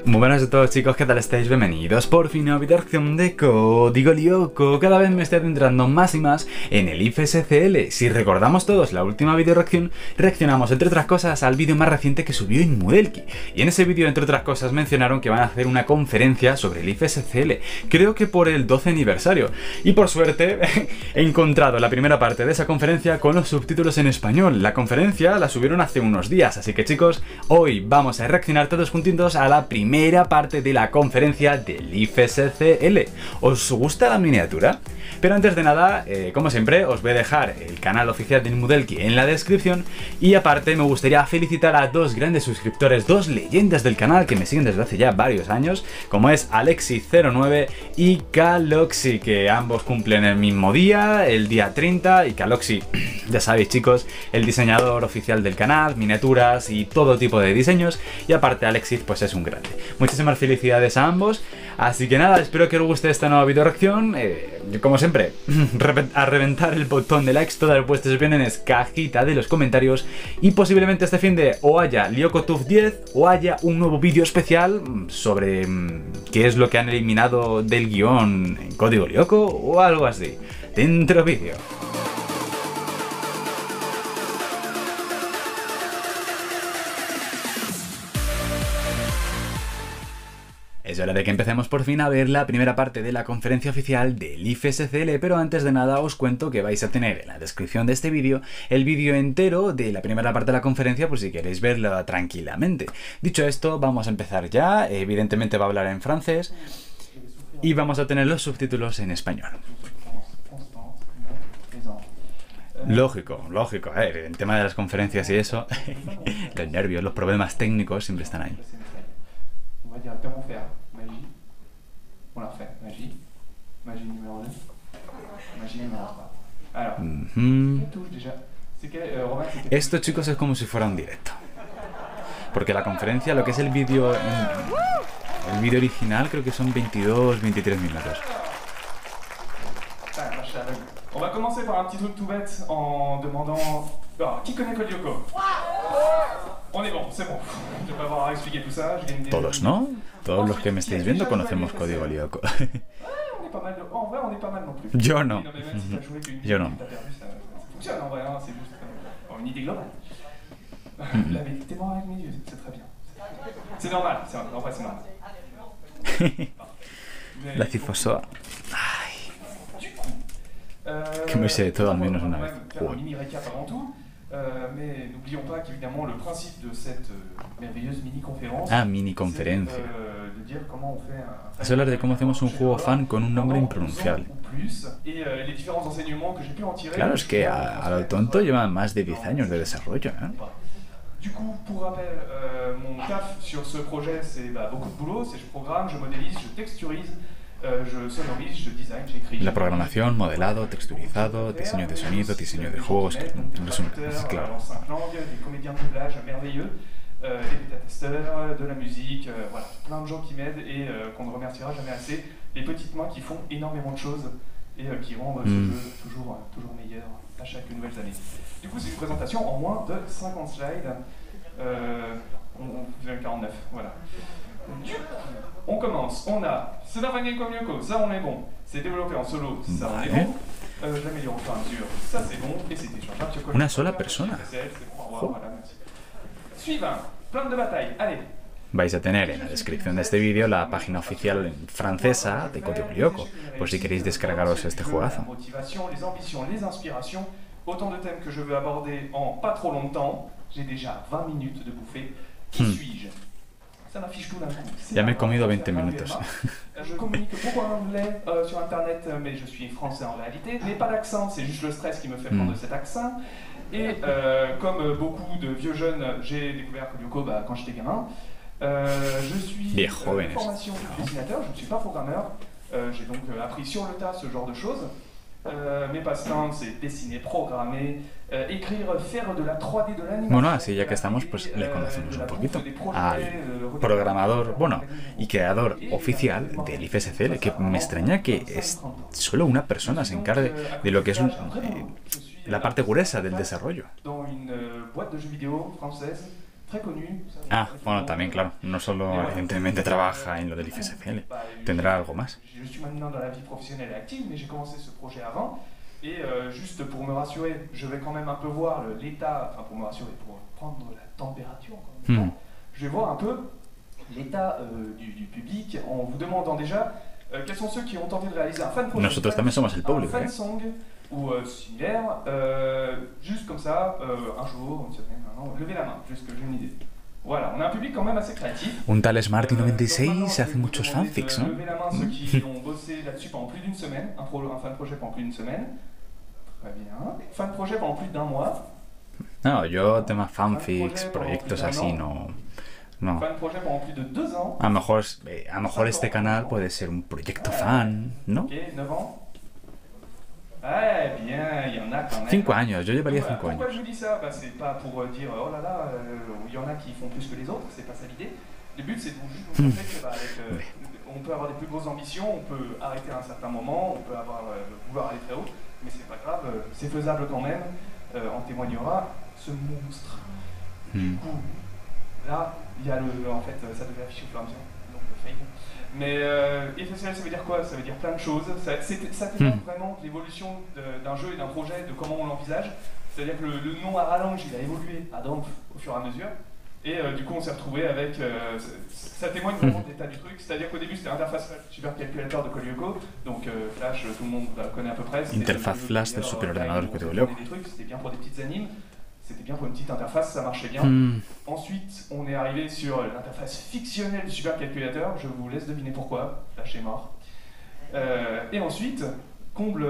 Muy buenas a todos, chicos, ¿qué tal estáis? Bienvenidos por fin a una video reacción de Código Lyoko. Cada vez me estoy adentrando más y más en el IFSCL. Si recordamos todos la última video reacción, reaccionamos entre otras cosas al vídeo más reciente que subió Inmudelki. Y en ese vídeo, entre otras cosas, mencionaron que van a hacer una conferencia sobre el IFSCL, creo que por el 12 aniversario. Y por suerte he encontrado la primera parte de esa conferencia con los subtítulos en español. La conferencia la subieron hace unos días, así que chicos, hoy vamos a reaccionar todos juntitos a la primera parte de la conferencia del IFSCL. ¿Os gusta la miniatura? Pero antes de nada, como siempre, os voy a dejar el canal oficial de Inmudelki en la descripción y aparte me gustaría felicitar a dos grandes suscriptores, dos leyendas del canal que me siguen desde hace ya varios años, como es Alexi09 y Caloxy, que ambos cumplen el mismo día, el día 30, y Caloxy, ya sabéis chicos, el diseñador oficial del canal, miniaturas y todo tipo de diseños, y aparte Alexis pues es un grande. Muchísimas felicidades a ambos, así que nada, espero que os guste esta nueva video reacción. Como siempre, a reventar el botón de likes, todas vuestras opiniones, cajita de los comentarios, y posiblemente este fin de o haya LyokoTube 10 o haya un nuevo vídeo especial sobre qué es lo que han eliminado del guión en Código Lyoko o algo así. Dentro vídeo. Es hora de que empecemos por fin a ver la primera parte de la conferencia oficial del IFSCL, pero antes de nada os cuento que vais a tener en la descripción de este vídeo el vídeo entero de la primera parte de la conferencia por si queréis verla tranquilamente. Dicho esto, vamos a empezar ya. Evidentemente va a hablar en francés y vamos a tener los subtítulos en español. Lógico, lógico. El tema de las conferencias y eso, los nervios, los problemas técnicos siempre están ahí. On va directement faire magie. On la refait. Magie. Magie numéro 2. Magie numéro 3. Alors, quelle touche déjà? C'est que, Romain, esto, chicos, es como si fuera un directo. Porque la conferencia, lo que es el vídeo original, creo que son 22-23 minutos. On va commencer par un petit truc tout bête en demandant... Alors, qui connaît Code Lyoko? On est bon, c'est bon. Je vais pas avoir à expliquer tout ça. Todos, ¿no? Todos los que me estáis viendo conocemos Código Lyoko. On est pas mal, en vrai, on est pas mal non plus. Yo no. Yo no. Ça fonctionne en vrai, hein, c'est juste une idée globale. La vérité, t'es mort avec mes yeux, c'est très bien. C'est normal, en vrai c'est normal. La cifosoa. Ay. Que me sé de todo al menos una vez. Un mini récap avant tout. Mais n'oublions pas qu'évidemment le principe de cette merveilleuse mini-conférence... Ah, mini-conferencia. de dire comment on fait un... Es hablar de cómo hacemos un juego fan con un nombre impronunciable. Et les différents enseignements que j'ai pu en tirer... Claro, es que a lo tonto llevan más de 10 años de desarrollo, ¿eh? Du coup, pour rappel, mon taf sur ce projet, c'est beaucoup de boulot, c'est je programme, je modélise, je texturise, je sonorise, je design, j'écris... La programación, modelado, texturizado, diseño de sonido, diseño de juegos, que no es claro. 5 langues, des comédiens de doublage merveilleux, des bêta-testeurs, de la musique, voilà, plein de gens qui m'aident et qu'on ne remerciera jamais assez, les petites mains qui font énormément de choses et qui rendent ce jeu toujours meilleur à chaque nouvelle année. Du coup, c'est une présentation en moins de 50 slides, 49, voilà. On commence, on a c'est un game comme Lyoko, ça on est bon, c'est développé en solo, ça on est bon, je l'améliore au fur et à mesure, ça c'est bon, et c'est téléchargeable sur Una sola persona. Suivant, plan de bataille, allez. Vais a tener en la descripción de este vídeo la página oficial francesa de Código Lyoko, por si queréis descargaros este juegazo. La motivation, les ambitions, les inspirations, autant de thèmes que je veux aborder en pas trop longtemps. J'ai déjà 20 minutes de bouffée. Qui suis-je? Ça m'affiche tout d'un coup. Ya me he comido 20 minutos. Je communique beaucoup en anglais sur internet, mais je suis français en réalité. Je n'ai pas d'accent, c'est juste le stress qui me fait prendre cet accent. Et comme beaucoup de vieux jeunes, j'ai découvert Code Lyoko quand j'étais gamin. Je suis formation de dessinateur, je ne suis pas programmeur. J'ai donc appris sur le tas ce genre de choses. Mes passe-temps, c'est dessiner, programmer, écrire, faire de la 3D, de l'animation. Bueno, así ya que estamos, pues le conocemos un poquito al programador, bueno, y creador oficial del IFSCL, que me extraña que solo una persona se encargue de lo que es la parte gruesa del desarrollo. Dans une boîte de jeux vidéo française très connu. Ah, bueno, también, claro. No solo, evidentemente, trabaja en lo del IFSCL. Tendrá algo más. Je suis maintenant dans la vie professionnelle et active, mais j'ai commencé ce projet avant. Et juste pour me rassurer, je vais quand même un peu voir l'état, enfin pour me rassurer, pour prendre la température, encore une fois, je vais voir un peu l'état du public en vous demandant déjà quels sont ceux qui ont tenté de réaliser un fan projet, Nosotros también somos el público, un fan song ou similaire, juste comme ça, un jour, une semaine, un an, levez la main, juste que j'ai une idée. Voilà, on a un public quand même assez créatif. Un tal Smarty96 hace muchos fanfics, ¿no? Levez la main ceux qui ont bossé là-dessus pendant plus d'une semaine, un fan projet pendant plus d'une semaine. Très bien. Fan projet pendant plus d'un mois. No, yo temas fanfics, proyectos así, no. No. Fan projet pendant plus de 2 ans. A lo mejor este canal puede ser un proyecto fan, ¿no? Ok, 9 ans. Ouais, bien, il y en a quand même. 5 años, yo llevaría 5 Pourquoi años. je vous dis ça? C'est pas pour dire oh là là, il y en a qui font plus que les autres, c'est pas ça l'idée. Le but c'est de vous montrer que on peut avoir des plus grosses ambitions, on peut arrêter à un certain moment, on peut vouloir aller très haut, mais c'est pas grave, c'est faisable quand même. En témoignera ce monstre. Du coup, là, il y a en fait, ça devait afficher au fur et à mesure, donc fail. Mais IFSCL, ça veut dire quoi? Ça veut dire plein de choses. Ça témoigne vraiment de l'évolution d'un jeu et d'un projet, de comment on l'envisage. C'est-à-dire que le nom à rallonge, il a évolué à Danf au fur et à mesure. Et du coup, on s'est retrouvé avec... ça témoigne vraiment de l'état du truc. C'est-à-dire qu'au début, c'était l'interface supercalculateur de Code donc Flash, tout le monde la connaît à peu près. Interface Flash del superordenador de Code Lyoko. C'était bien pour des petites animes. C'était bien pour une petite interface, ça marchait bien. Ensuite, on est arrivé sur l'interface fictionnelle du supercalculateur. Je vous laisse deviner pourquoi. Flash est mort. Et ensuite, comble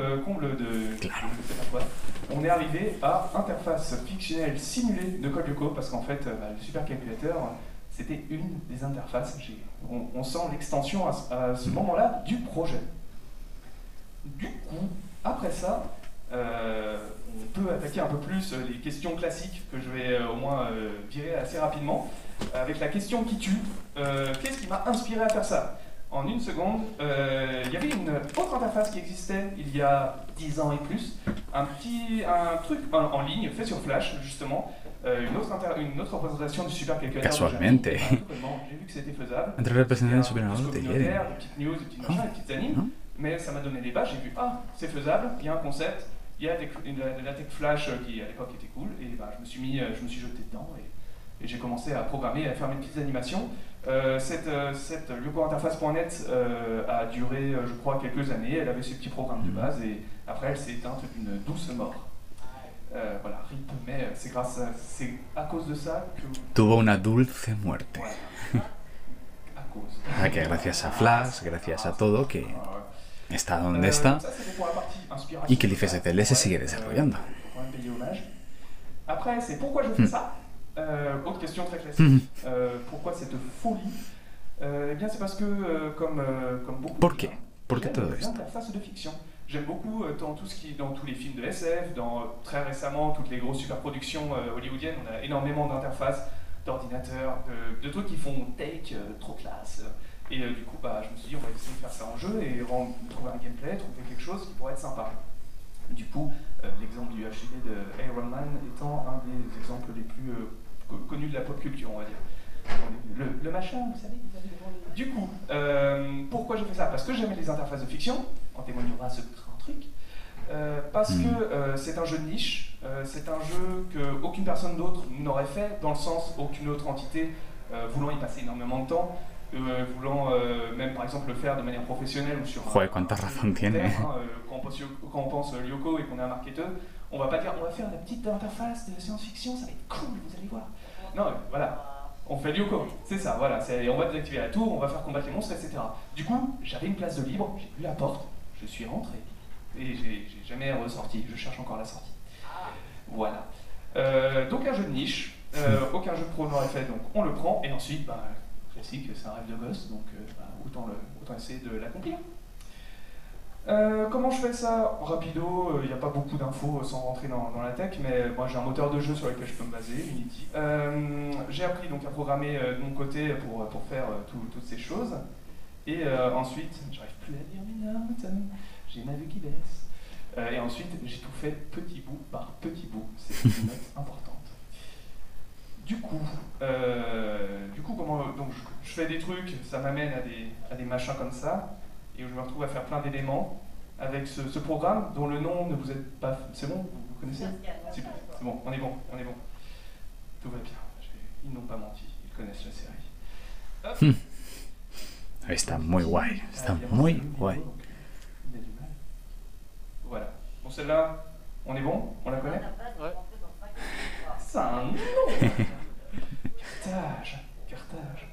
de cette affaire, on est arrivé à interface fictionnelle simulée de Code Lyoko, parce qu'en fait, le supercalculateur, c'était une des interfaces. On sent l'extension à ce moment-là du projet. Du coup, après ça, on peut attaquer un peu plus les questions classiques que je vais au moins virer assez rapidement. Avec la question qui tue, qu'est-ce qui m'a inspiré à faire ça? En une seconde, il y avait une autre interface qui existait il y a 10 ans et plus, un truc en ligne fait sur Flash justement, une autre représentation du supercalculateur. Casualmente. J'ai vu que c'était faisable. Entre representantes Des superordenador de communautaires, des petites news, des petits machins, des petites animes. Mais ça m'a donné des bases, j'ai vu, c'est faisable, il y a un concept, il y a la tech Flash qui à l'époque était cool, et je me suis jeté dedans, et j'ai commencé à programmer, à faire mes petites animations. Cette Lyoko-interface.net a duré, je crois, quelques années, elle avait ses petits programmes de base, et après elle s'est éteinte d'une douce mort. Voilà, RIP, mais c'est à cause de ça que... Tuvo una dulce muerte. Voilà. À cause. Ah, que gracias a Flash, gracias a todo, que está donde está y que el IFSCL se sigue desarrollando. Après, c'est pourquoi je fais ça. Autre question très classique. Pourquoi cette folie? Eh bien, c'est parce que, comme beaucoup ¿Por qué? ¿Por qué todo les esto? interfaces de fiction. J'aime beaucoup dans tous les films de SF, très récemment, toutes les grosses superproductions hollywoodiennes, on a énormément d'interfaces, d'ordinateurs, de trucs qui font tech, trop classe. Et du coup, je me suis dit, on va essayer de faire ça en jeu et trouver un gameplay, trouver quelque chose qui pourrait être sympa. Du coup, l'exemple du HUD de Iron Man étant un des exemples les plus connus de la pop culture, on va dire. Le machin, vous savez, Du coup, pourquoi j'ai fait ça? Parce que j'aimais les interfaces de fiction, en témoignera ce grand truc. Parce que c'est un jeu de niche, c'est un jeu qu'aucune personne d'autre n'aurait fait, dans le sens aucune autre entité voulant y passer énormément de temps, voulant même par exemple le faire de manière professionnelle ou sur Joder, cuánta razón tiene. Quand on pense Lyoko et qu'on est un marketeur, on va pas dire on va faire la petite interface de science-fiction, ça va être cool, vous allez voir. Non, voilà. On fait Lyoko, c'est ça, voilà, on va désactiver la tour, on va faire combattre les monstres, etc. Du coup, j'avais une place de libre, j'ai vu la porte, je suis rentré, et j'ai jamais ressorti, je cherche encore la sortie. Voilà. Donc un jeu de niche, aucun jeu de pro n'aurait fait, donc on le prend, et ensuite, classique, c'est un rêve de gosse, donc autant essayer de l'accomplir. Comment je fais ça? Rapido, il n'y a pas beaucoup d'infos sans rentrer dans la tech, mais moi j'ai un moteur de jeu sur lequel je peux me baser, Unity. J'ai appris donc à programmer de mon côté pour faire toutes ces choses. Et ensuite, j'arrive plus à lire mes notes, j'ai ma vue qui baisse. Et ensuite, j'ai tout fait petit bout par petit bout, c'est une note importante. Du coup, comment, donc je fais des trucs, ça m'amène à des machins comme ça, et où je me retrouve à faire plein d'éléments avec ce programme dont le nom ne vous est pas... C'est bon? Vous connaissez? C'est bon, on est bon. Tout va bien. Ils n'ont pas menti, ils connaissent la série. Hop. Está muy guay, está muy guay. Il a du mal. Voilà. Bon, celle-là, on est bon? On la connaît? Ouais. Ça a un nom. Carthage.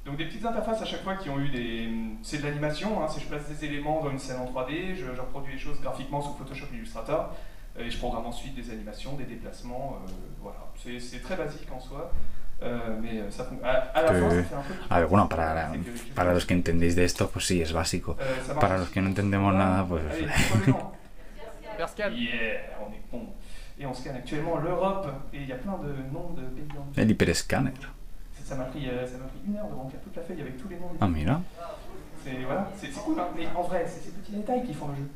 Donc des petites interfaces à chaque fois qui ont eu des... C'est de l'animation, hein, c'est je place des éléments dans une scène en 3D, je reproduis les choses graphiquement sous Photoshop et Illustrator, et je programme ensuite des animations, des déplacements, voilà. C'est très basique en soi, mais ça à la fin, ça fait un peu... A ver, bueno, para los que entendéis de esto, pues sí, es básico. Para los que no entendemos nada, pues... Allez, c'est quoi le nom? Perscan. Yeah, on est bon. Et on scanne actuellement l'Europe, et il y a plein de noms de pays. El hiperscanner. Ça m'a pris 1 heure de remplir toute la feuille avec tous les noms des Ah, pays. mira. Voilà, c'est cool, hein, mais en vrai, c'est ces petits détails qui font le jeu.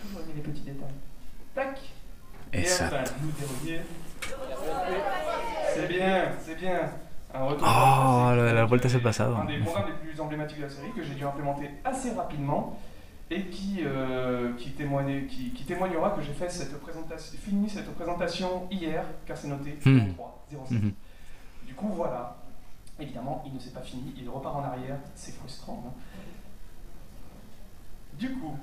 Toujours aimer les petits détails. Tac. Exacto. Et enfin, nous dérouiller. C'est bien. Un retour. Oh, lo de las vueltas al pasado. Un des programmes les plus emblématiques de la série que j'ai dû implémenter assez rapidement et qui témoignera que j'ai fait fini cette présentation hier, car c'est noté 03-07. Du coup, voilà. Évidemment, il ne s'est pas fini, il repart en arrière, c'est frustrant. Hein. Du coup,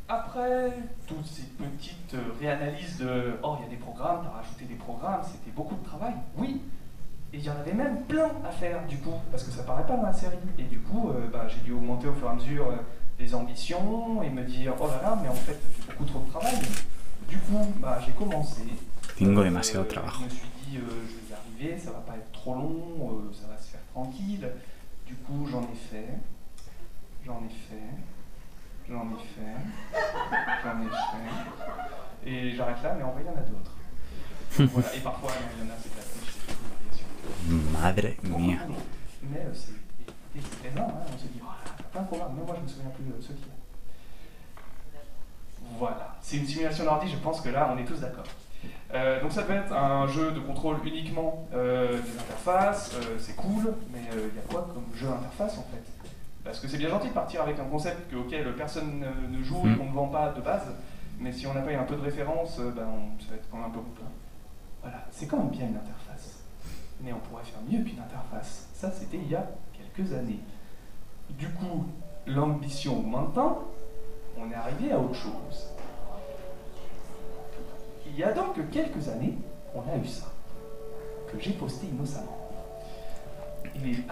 après toutes ces petites réanalyses de « Oh, il y a des programmes, t'as rajouté des programmes, c'était beaucoup de travail », oui. Et il y en avait même plein à faire, du coup, parce que ça paraît pas dans la série. Et du coup, j'ai dû augmenter au fur et à mesure les ambitions et me dire « Oh là là, mais en fait, j'ai beaucoup trop de travail ». Du coup, j'ai commencé. Tengo demasiado trabajo. Je me suis dit, je vais y arriver, ça va pas être trop long, ça va se faire tranquille. Du coup, j'en ai fait. Et j'arrête là, mais en vrai, il y en a d'autres. Voilà. Et parfois, il y en a, c'est de la triche. Madre mía. Mais c'est énorme, hein, on se dit, plein de programmes, mais moi je me souviens plus de ceux qu'il y a. Voilà, c'est une simulation d'ordi, je pense que là on est tous d'accord. Donc ça devait être un jeu de contrôle uniquement des interfaces, c'est cool, mais il y a quoi comme jeu interface en fait? Parce que c'est bien gentil de partir avec un concept auquel personne ne joue et qu'on ne vend pas de base, mais si on n'a pas eu un peu de référence, ça va être quand même un peu compliqué. Voilà, c'est quand même bien une interface. Mais on pourrait faire mieux qu'une interface. Ça, c'était il y a quelques années. Du coup, l'ambition maintenant, on est arrivé à autre chose. Il y a donc quelques années, on a eu ça, que j'ai posté innocemment.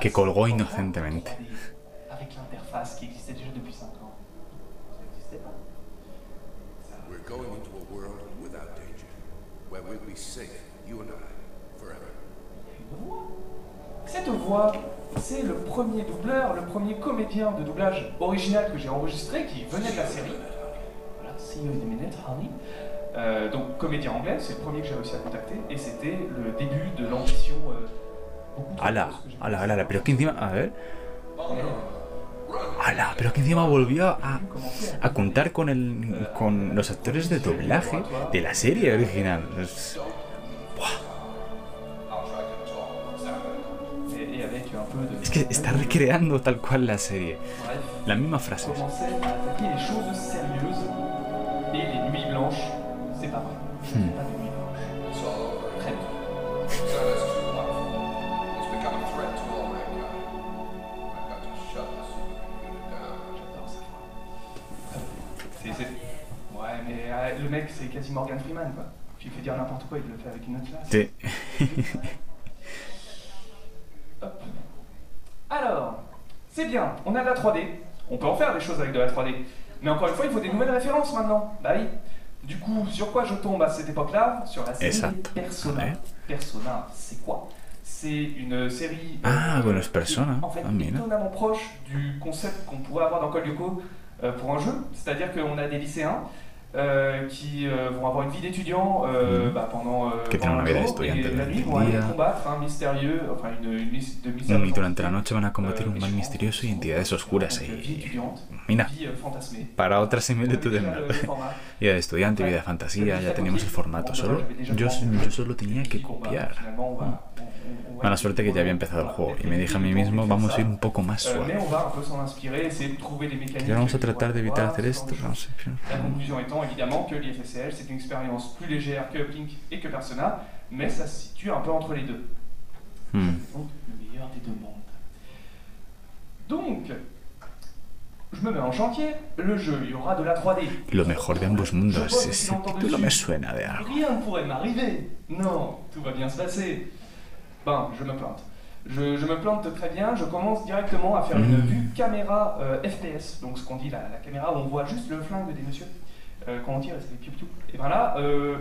Que colgó inocentemente. Avec l'interface qui existait déjà depuis 5 ans. Ça n'existait pas. We're going into a world without danger, where we'll be safe, you and I, forever. Une voix. Cette voix, c'est le premier doubleur, le premier comédien de doublage original que j'ai enregistré, qui venait de la série. Voilà, see you in a minute, honey. Donc comédien anglais, c'est le premier que j'ai réussi à contacter, et c'était le début de l'ambition beaucoup trop Ala, grosse que j'ai ala, faite. ala, pero es que encima, a ver. Ala, pero es que encima volvió a contar con los actores de doblaje de la serie original. Et avec un peu de... Es que está recreando tal cual la serie. Bref, La misma frase. commençait à attaquer les choses sérieuses, et les nuits blanches, c'est pas vrai. Je n'ai pas de nuits blanches. It's all over. Très bien. China's too powerful. It's become a threat to all mankind. I've got to shut the supercomputer down. J'adore ça. Ouais, mais le mec, c'est quasi Morgan Freeman, quoi. Tu lui fais dire n'importe quoi, il le fait avec une autre classe. Sí. Hop. Alors, c'est bien, on a de la 3D. On peut en faire des choses avec de la 3D. Mais encore une fois, il faut des nouvelles références maintenant. Bah oui. Du coup, sur quoi je tombe à cette époque-là? Sur la série Exact. Persona. Ouais. Persona, c'est quoi? C'est une série... Ah, bueno, es Persona. En fait, Ah, mira. étonnamment proche du concept qu'on pourrait avoir dans Code Lyoko pour un jeu. C'est-à-dire qu'on a des lycéens qui vont avoir une vie d'étudiant pendant Que tienen una vida de jour, et estudiante la nuit durante vont el aller día. combattre un mystérieux, enfin une liste de mystérieux. Y durante la noche van a combatir un mal misterioso y entidades oscuras. Vie étudiante, Mira, vie fantasmée. para otra similitud en Le format. vida de estudiante, vida de fantasía, ya teníamos el formato. Yo solo tenía que copiar. Mala suerte que ya había empezado el juego y me dije a mí mismo, vamos a ir un poco más Mais suave. on va un peu s'en inspirer, essayer de trouver les mécaniques. Y ahora vamos a qui tratar de vont evitar avoir, hacer ce esto. genre de No sé. La conclusion étant évidemment que l'IFSCL c'est une expérience plus légère que Uplink et que Persona, mais ça se situe un peu entre les deux. Hmm. Donc le meilleur des deux mondes. Donc, je me mets en chantier, le jeu, il y aura de la 3D. Lo mejor de ambos mundos. Ese título me suena de algo. Rien ne pourrait m'arriver. Non, tout va bien se passer. Ben, je me plante. Je me plante très bien, je commence directement à faire une vue caméra FPS, donc ce qu'on dit la caméra où on voit juste le flingue des messieurs. Quand on tire, c'est piou-piou. Et ben là,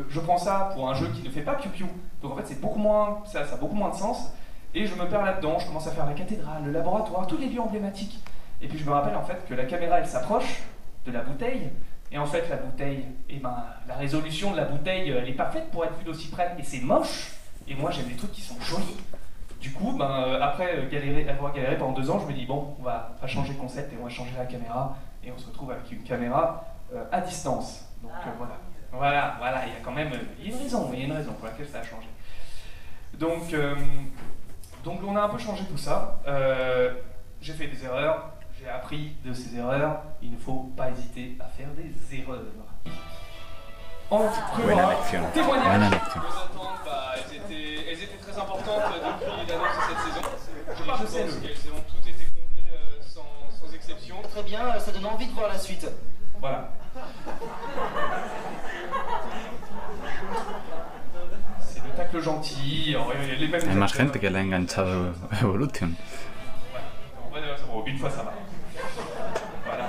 je prends ça pour un jeu qui ne fait pas piou-piou. Donc en fait, c'est beaucoup moins, ça a beaucoup moins de sens. Et je me perds là-dedans, je commence à faire la cathédrale, le laboratoire, tous les lieux emblématiques. Et puis je me rappelle en fait que la caméra, elle s'approche de la bouteille. Et en fait, la bouteille, et ben, la résolution de la bouteille, elle est pas faite pour être vue d'aussi près. Et c'est moche. Et moi, j'aime les trucs qui sont jolis. Du coup, après avoir galéré pendant 2 ans, je me dis bon, on va changer de concept et on va changer la caméra et on se retrouve avec une caméra à distance. Donc voilà, il y a quand même il y a une raison pour laquelle ça a changé. Donc on a un peu changé tout ça. J'ai fait des erreurs, j'ai appris de ces erreurs. Il ne faut pas hésiter à faire des erreurs. Buena lección. Buena lección. Elles étaient très importantes depuis l'annonce de cette saison. Je Je pense sais, qu'elles ont toutes été comblées sans exception. Très bien, ça donne envie de voir la suite. Voilà. C'est le tacle gentil, les mêmes. Hay más gente que le ha enganchado Evolution. Ouais, c'est bon, une fois ça va. Voilà.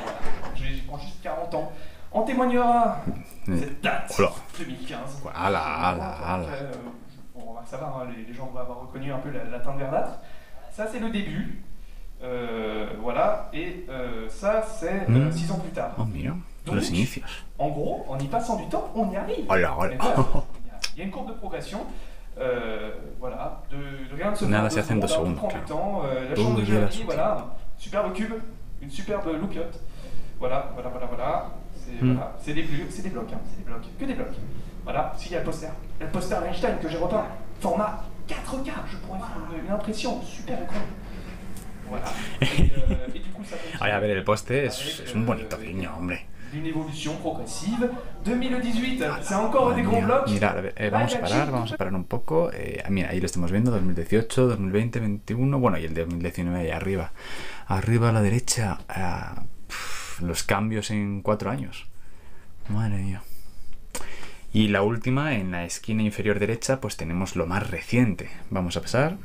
Je prends juste 40 ans. En témoignera cette date, Oula. 2015. Ala. Bon, ça va, hein, les gens vont avoir reconnu un peu la teinte verdâtre. Ça, c'est le début. Voilà, et ça, c'est 6 ans plus tard. Oh, mira, Donc, los inicios. En gros, en y passant du temps, on y arrive. Hola. Il y a une courbe de progression. Voilà, de rien de se Nada faire se hace en 2 segundos, prend claro. du temps. La Todo chambre de jeu lleva acquis, su voilà, un superbe cube, une superbe loupiote. Voilà. C'est des blocs, c'est des blocs, que des blocs. Voilà, s'il y a le poster d'Einstein que j'ai repeint, format 4K, je pourrais faire une impression, super écran. Voilà. Et du coup, ça Ay, a ver, el poste es un bonito guiño, hombre. Une évolution progressive. 2018, c'est encore des gros blocs. Mira, a ver, vamos a parar un poco. Mira, ahí lo estamos viendo, 2018, 2020, 2021, bueno, y el de 2019 ahí arriba. Arriba a la derecha, los cambios en 4 años. Madre mía. Y la última, en la esquina inferior derecha, pues tenemos lo más reciente. Vamos a pasar.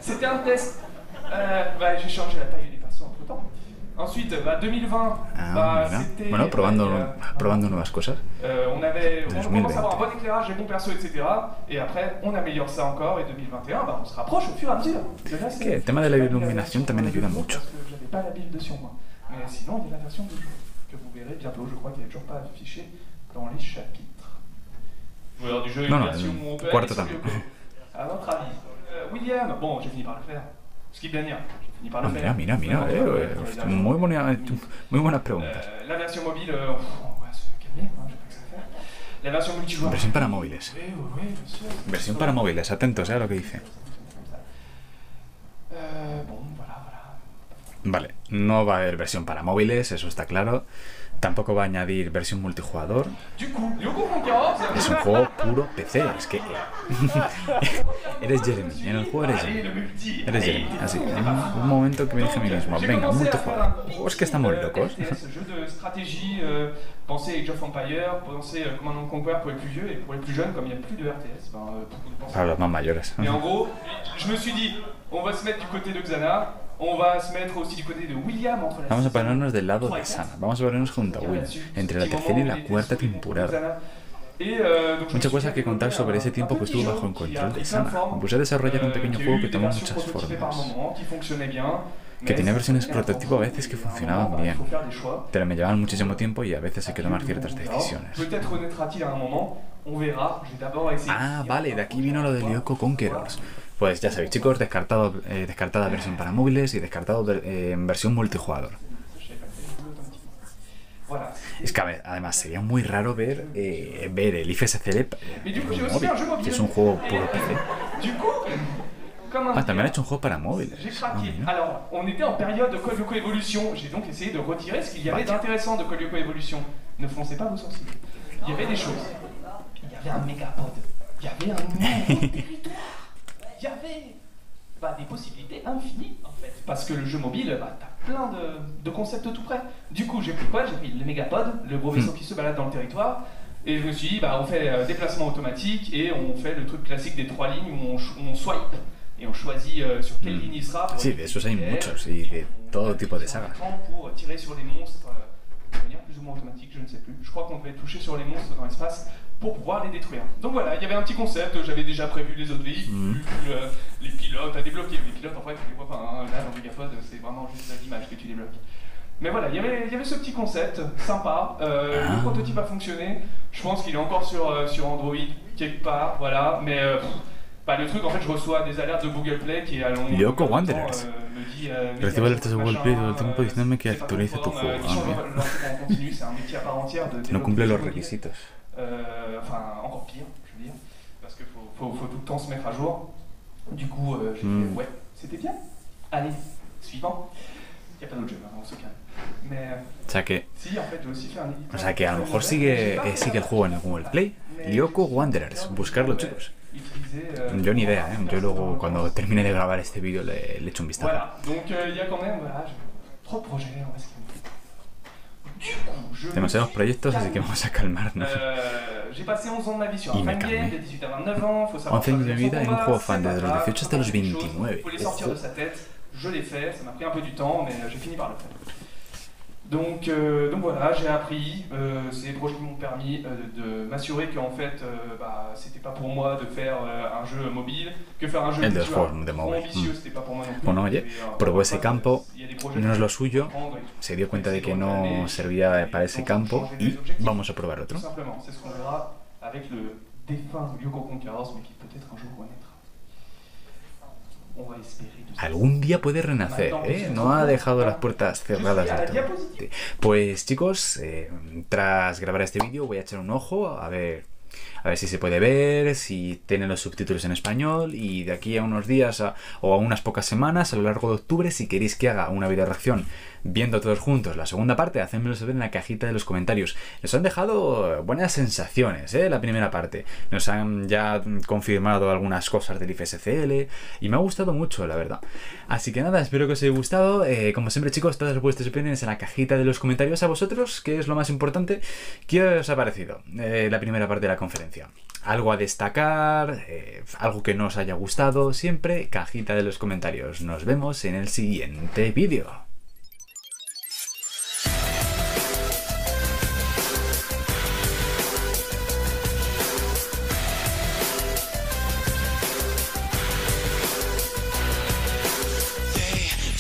C'était un test. J'ai changé la taille des persos entre temps. Ensuite, 2020, Mira. c'était. Bueno, probando nuevas cosas. On commence 2020. à avoir un bon éclairage, des bons persos, etc. Et après, on améliore ça encore. Et 2021, on se rapproche au fur et à mesure. Es que el tema de la iluminación también ayuda mucho. Parce que j'avais pas la build sur moi. Mais sinon, il y a la version de jeu que vous verrez bientôt. Je crois qu'il n'est toujours pas affiché dans les chapitres. Joueur du jeu, Non, une non, version où on peut cuarto aller sur también. Yoko. À votre avis, William, bon, j'ai fini par le faire. Ce qui est bien dire, j'ai fini par le faire. Mira. Muy buenas preguntas. La version mobile, on va se calmer, hein, j'ai pas que ça à faire. La version multijoueur. Versión para móviles. Oui, bien sûr. Versión para móviles, atentos a lo que dice. Bon, voilà. Vale, no va a haber versión para móviles, eso está claro. Tampoco va a añadir versión multijugador. Du coup, Yoko Concurrence. Es un juego puro PC, es que... eres Jeremy, en el juego eres Allez, Jeremy. le multi. Eres Jeremy, así. En un momento que me dije a mí mismo, venga, un multijugador. Oh, es que estamos locos. RTS, jeu de stratégie, pensez Age of Empires, pensez Command & Conquer pour les plus vieux et pour les plus jeunes, comme il n'y a plus de RTS, Para los más mayores. Mais en gros, je me suis dit, on va se mettre du côté de Xana, on va se mettre aussi du côté de William entre la Vamos a sixième ponernos del lado de Sana, vamos a ponernos junto a Will, entre la tercera y la cuarta temporada. Muchas cosas que contar sobre ese tiempo que estuvo bajo el control de Sana. Puse a desarrollar un pequeño juego que tomó muchas formas. Que tiene versiones prototipo a veces que funcionaban bien, pero me llevaban muchísimo tiempo y a veces hay que tomar ciertas decisiones. Ah, vale, de aquí vino lo de Lyoko Conquerors. Pues ya sabéis, chicos, descartada versión para móviles y descartado versión multijugador. Es que además sería muy raro ver el IFSCL en un móvil, que es un juego puro PC. Ah, también ha hecho un juego para móviles. Alors, on était en période de Code Lyoko Evolution. J'ai donc essayé de retirer ce qu'il y avait d'intéressant de Code Lyoko Evolution. Ne foncez pas vos sourcils. Il y avait des choses. Il y avait un mégapode. Il y avait un nouveau territoire. Il y avait des possibilités infinies, en fait. Parce que le jeu mobile, t'as plein de concepts tout près. Du coup, j'ai pris quoi? J'ai pris le mégapode, le gros vaisseau qui se balade dans le territoire. Et je me suis dit, on fait déplacement automatique et on fait le truc classique des 3 lignes où on swipe. Et on choisit sur quelle ligne il sera. Sí, de esos hay muchos y de todo tipo de sagas. Pour tirer sur les monstres de manière plus ou moins automatique, je ne sais plus. Je crois qu'on devait toucher sur les monstres dans l'espace pour pouvoir les détruire. Donc voilà, il y avait un petit concept, j'avais déjà prévu les autres véhicules, les pilotes à débloquer. Les pilotes, en fait, tu les vois pas, hein. Là, dans Megapod, c'est vraiment juste l'image que tu débloques. Mais voilà, il y avait ce petit concept, sympa. Le prototype a fonctionné. Je pense qu'il est encore sur Android, quelque part, voilà. Mais le truc, en fait, je reçois des alertes de Google Play qui, à long Lyoko Wanderers. Recibo alertas de Google Play todo el tiempo diciéndome que actualice tu juego. No cumple los requisitos. Enfin, encore pire, je veux dire, parce qu'il faut tout le temps se mettre à jour. Du coup, j'ai fait, ouais, c'était bien. Allez, suivant. Il n'y a pas d'autre jeu, on se calme. Mais, o sea que, si, en fait, j'ai aussi fait un éditeur. O sea que a lo mejor sigue el juego en el Google Play. Lyoko Wanderers, buscarlo, chicos. Yo ni idea, yo luego cuando termine de grabar este vídeo le echo un vistazo. Voilà, donc il y a quand même, trop de projets, on va se calmer. Demasiados proyectos, así que vamos a calmarnos. J'ai passé 11 ans de ma vie sur un fan game, de 18 à 29 ans, faut savoir 11 años de vida en un juego fan, desde los 18 hasta los 29. Faut les sortir de sa tête, je l'ai fait, ça m'a pris un peu du temps, mais j'ai fini par le faire. Donc voilà, j'ai appris, c'est les projets qui m'ont permis de m'assurer qu'en fait, c'était pas pour moi de faire un jeu mobile, que faire un jeu trop ambitieux, c'était pas pour moi non plus. Bueno, oye, probó ese campo, no es lo suyo, se dio cuenta de que no servía para ese campo y vamos a probar otro. Tout simplement, c'est ce qu'on verra avec le défunt Lyoko Conquerors, mais qui peut-être un jour renaîtra. Algún día puede renacer, ¿eh? No ha dejado las puertas cerradas del todo. Pues chicos, tras grabar este vídeo voy a echar un ojo a ver si se puede ver, si tiene los subtítulos en español, y de aquí a unos días o a unas pocas semanas, a lo largo de octubre, si queréis que haga una video reacción viendo todos juntos la segunda parte, hacedmelo saber en la cajita de los comentarios. Nos han dejado buenas sensaciones, la primera parte. Nos han ya confirmado algunas cosas del IFSCL y me ha gustado mucho, la verdad. Así que nada, espero que os haya gustado. Como siempre, chicos, todas vuestras opiniones en la cajita de los comentarios. A vosotros, que es lo más importante, ¿qué os ha parecido la primera parte de la conferencia? Algo a destacar, algo que no os haya gustado, siempre cajita de los comentarios. Nos vemos en el siguiente vídeo.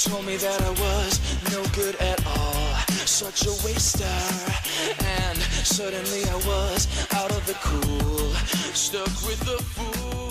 Told me that I was no good at all, such a waster, and suddenly I was out of the cool, stuck with the fool.